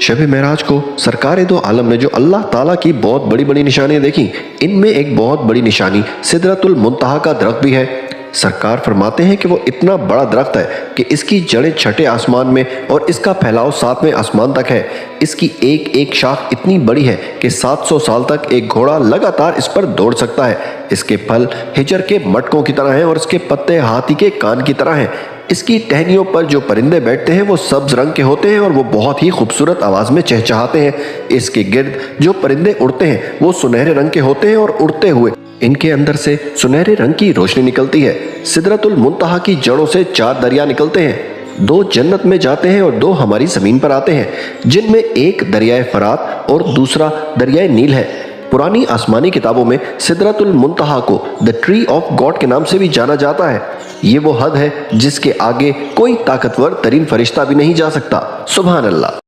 शब मेराज को सरकार दो आलम ने जो अल्लाह ताला की बहुत बड़ी बड़ी निशानियां देखी, इनमें एक बहुत बड़ी निशानी सिदरतुल मुंतहा का दरख्त भी है। सरकार फरमाते हैं कि वो इतना बड़ा दरख्त है कि इसकी जड़ें छठे आसमान में और इसका फैलाव सातवें आसमान तक है। इसकी एक एक शाख इतनी बड़ी है कि 700 साल तक एक घोड़ा लगातार इस पर दौड़ सकता है। इसके फल हिजर के मटकों की तरह हैं और इसके पत्ते हाथी के कान की तरह हैं। इसकी टहनियों पर जो परिंदे बैठते हैं वो सब्ज रंग के होते हैं और वो बहुत ही खूबसूरत आवाज़ में चहचहाते हैं। इसके गिर्द जो परिंदे उड़ते हैं वो सुनहरे रंग के होते हैं और उड़ते हुए इनके अंदर से सुनहरे रंग की रोशनी निकलती है। सिदरतुल मुंतहा की जड़ों से 4 दरिया निकलते हैं। 2 जन्नत में जाते हैं और 2 हमारी ज़मीन पर आते हैं, जिनमें एक दरियाए फरात और दूसरा दरियाए नील है। पुरानी आसमानी किताबों में सिदरतुल मुंतहा को द ट्री ऑफ गॉड के नाम से भी जाना जाता है। ये वो हद है जिसके आगे कोई ताकतवर तरीन फरिश्ता भी नहीं जा सकता। सुभान अल्लाह।